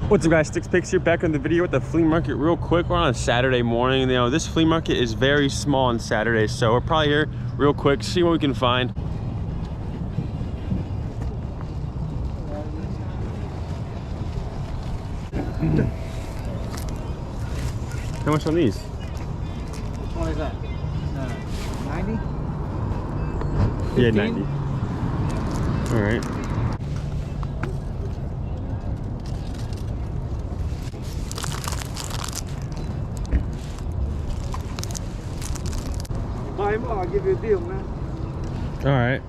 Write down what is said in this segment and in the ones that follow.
What's up guys, Stixx Picks here, back on the video with the flea market real quick. We're on a Saturday morning. You know, this flea market is very small on Saturdays, so we're probably here real quick, see what we can find. How much on these? Which one is that? 90? Yeah, 90. All right. Buy them all, I'll give you a deal, man. All right.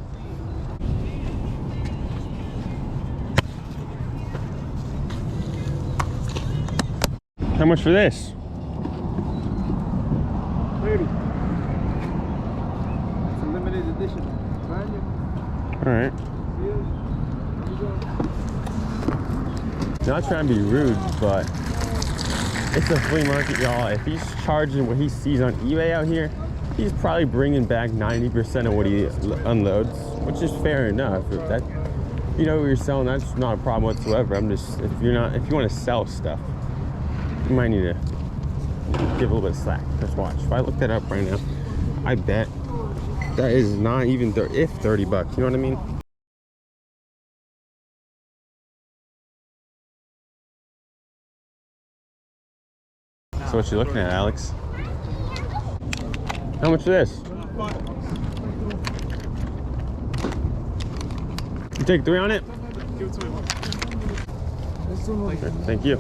How much for this? 30. It's a limited edition. Find you. All right. Not trying to be rude, but it's a flea market, y'all. If he's charging what he sees on eBay out here, he's probably bringing back 90% of what he unloads, which is fair enough. If that, you know what you're selling, that's not a problem whatsoever. I'm just, if you want to sell stuff, you might need to give a little bit of slack. Just watch. If I look that up right now, I bet that is not even if 30 bucks. You know what I mean? So what you looking at, Alex? How much for this? You take 3 on it? Thank you.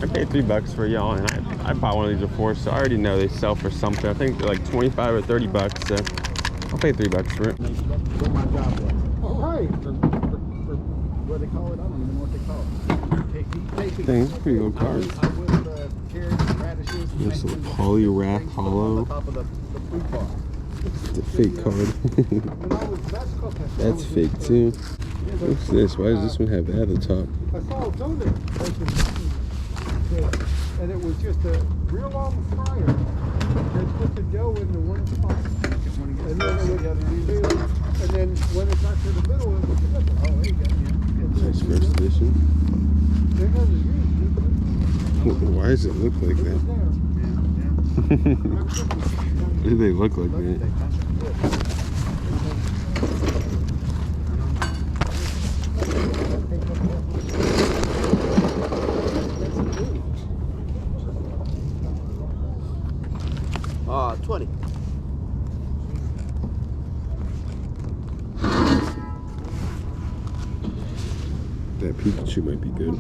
I paid $3 for y'all, and I bought one of these before, so I already know they sell for something. I think they're like 25 or 30 bucks, so I'll pay $3 for it. What my job was. All right. For what they call it, I don't even know what they call it. Things, pretty good cards. This is a poly-wrap hollow. It's a fake card. That's fake too. What's this? Why does this one have that at the top? I saw it on there. And it was just a real long fryer. They put the dough into one spot. And then it would and then when it got to the middle, it was oh, there you go. Nice first edition. Why does it look like that? Why do they look like that? Ah, 20. That Pikachu might be good.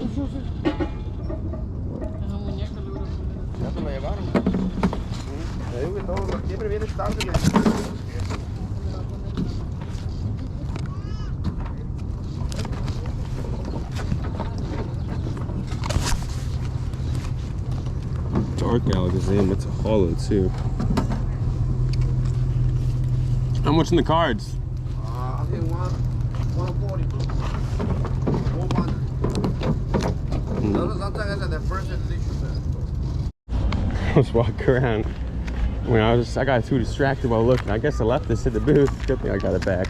Dark Alakazam, it's a hollow too. How much in the cards? I'll get 140. 100. Those sometimes are the first edition. I was walking around when I got too distracted while looking. I guess I left this at the booth. Good thing I got it back.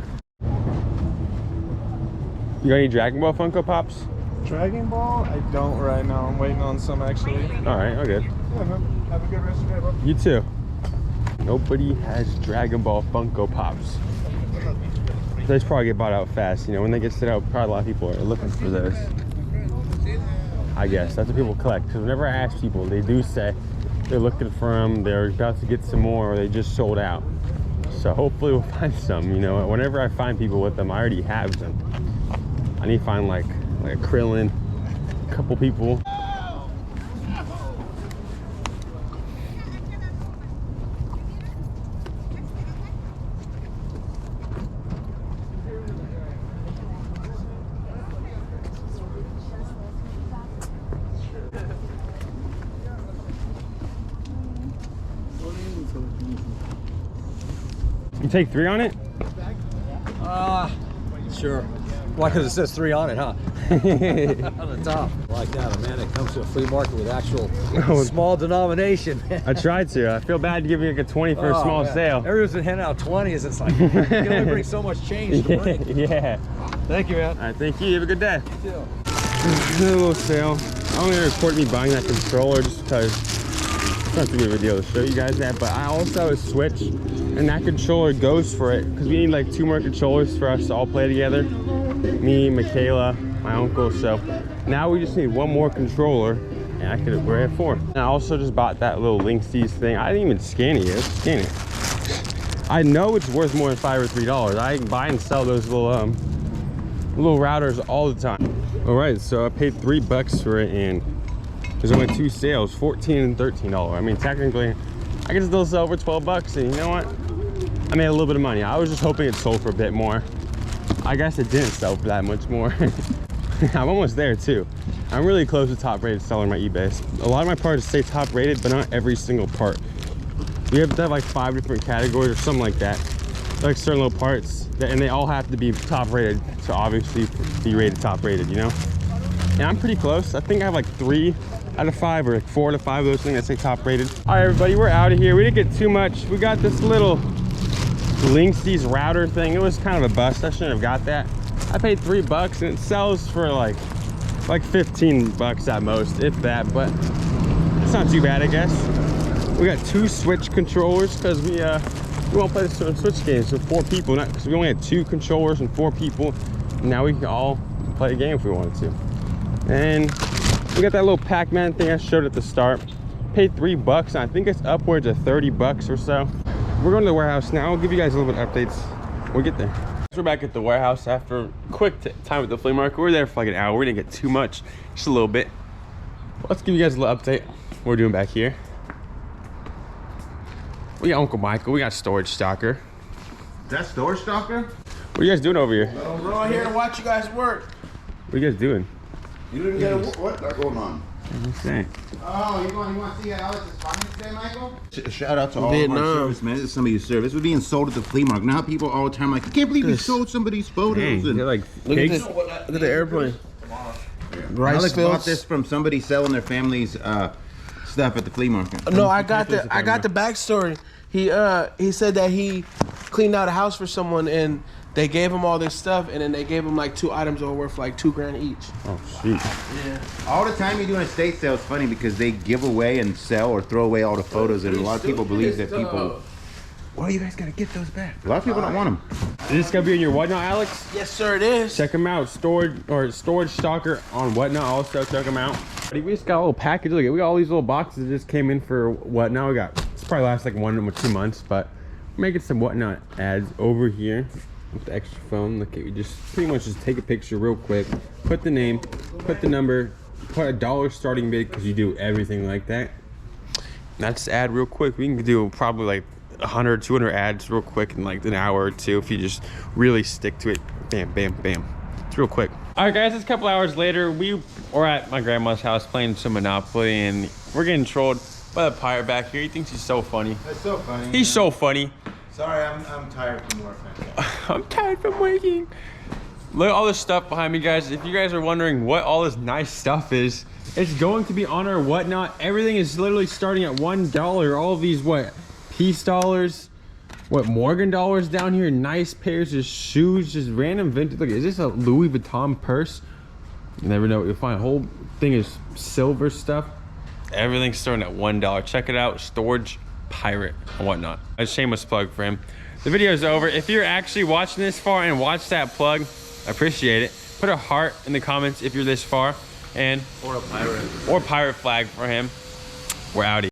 You got any Dragon Ball Funko Pops? Dragon Ball? I don't right now. I'm waiting on some actually. All right, all good. Yeah, have a good rest of your day, bro. You too. Nobody has Dragon Ball Funko Pops. Those probably get bought out fast. You know, when they get set out, probably a lot of people are looking for those. I guess that's what people collect. Because whenever I ask people, they do say they're looking for them, they're about to get some more, or they just sold out. So hopefully we'll find some. You know, whenever I find people with them, I already have them. I need to find like a Krillin, a couple people. You take 3 on it? Sure. Why? Because it says 3 on it, huh? On the top. Like that, a man that comes to a flea market with actual small denomination. I tried to. I feel bad to give you like a 20 for a small sale. Everyone's been handing out 20s. It's like, you can only bring so much change to bring. Yeah. Thank you, man. All right, thank you. Have a good day. You too. Another little sale. I only recorded me buying that controller just because it's not too big of a deal to show you guys that, but I also have a Switch and that controller goes for it because we need like 2 more controllers for us to all play together. Me, Michaela, my uncle. So now we just need 1 more controller and we're at 4. And I also just bought that little Linksys thing. I didn't even scan it yet. Let's scan it. I know it's worth more than $5 or $3. I buy and sell those little routers all the time. All right, so I paid $3 for it and there's only 2 sales, $14 and $13. I mean, technically, I can still sell for $12 and you know what? I made a little bit of money. I was just hoping it sold for a bit more. I guess it didn't sell for that much more. I'm almost there too. I'm really close to top rated seller on my eBay. A lot of my parts say top rated, but not every single part. We have to have like 5 different categories or something like that. Like certain little parts, and they all have to be top rated to obviously be rated top rated, you know? And I'm pretty close. I think I have like 3 out of 5 or like 4 out of 5 of those things that say top rated. All right, everybody, we're out of here. We didn't get too much. We got this little Linksys router thing. It was kind of a bust. I shouldn't have got that. I paid $3 and it sells for like $15 at most, if that, but it's not too bad, I guess. We got 2 Switch controllers because we won't play the Switch games with 4 people, not because we only had 2 controllers and 4 people. Now we can all play a game if we wanted to. And we got that little Pac-Man thing I showed at the start. Paid $3 and I think it's upwards of $30 or so. We're going to the warehouse now. I'll give you guys a little bit of updates when we get there. We're back at the warehouse after a quick time at the flea market. We were there for like an hour. We didn't get too much, just a little bit. Let's give you guys a little update what we're doing back here. We got Uncle Michael. We got Storage Stalker. Is that Storage Stalker? What are you guys doing over here? We're all here to watch you guys work. What are you guys doing? You didn't get a what going on? I'm saying. Oh, you want to see Alex's finance today, Michael? Shout out to all of our servicemen. This is somebody's service. We're being sold at the flea market. Now people all the time like, I can't believe you sold somebody's photos. Dang, and they're like Look at pigs. this. Look at the airplane. Rice Alex fields. bought this from somebody selling their family's stuff at the flea market. No, I got the backstory. He said that he cleaned out a house for someone and they gave him all this stuff and then they gave him like 2 items that were worth like $2 grand each. Oh, shoot. Yeah. All the time you do an estate sale, it's funny because they give away and sell or throw away all the photos, and a lot of people believe that people. Well, you guys gotta get those back. A lot of people don't want them. Is this gonna be in your Whatnot, Alex? Yes, sir, it is. Check them out. Storage Stalker on Whatnot. Also check them out. We just got a little package. Look, we got all these little boxes that just came in for Whatnot. We got, it's probably last like 1 or 2 months, but we're making some Whatnot ads over here with the extra phone. Look, we just pretty much just take a picture real quick, put the name, put the number, put $1 starting bid because you do everything like that. That's ad real quick. We can do probably like 100, 200 ads real quick in like an hour or 2 if you just really stick to it. Bam, bam, bam. It's real quick. All right, guys, it's a couple hours later. We were at my grandma's house playing some Monopoly, and we're getting trolled by the pirate back here. He thinks he's so funny. That's so funny. He's so funny. Sorry, I'm tired from work. I'm tired from working. Look at all this stuff behind me, guys. If you guys are wondering what all this nice stuff is, it's going to be on our Whatnot. Everything is literally starting at $1. All of these, what, Peace dollars, what, Morgan dollars down here. Nice pairs of shoes, just random vintage. Look, is this a Louis Vuitton purse? You never know what you'll find. Whole thing is silver stuff. Everything's starting at $1. Check it out, Storage Pirate and Whatnot. A shameless plug for him. The video is over. If you're actually watching this far and watch that plug, I appreciate it. Put a heart in the comments if you're this far, and or a pirate flag for him. We're out.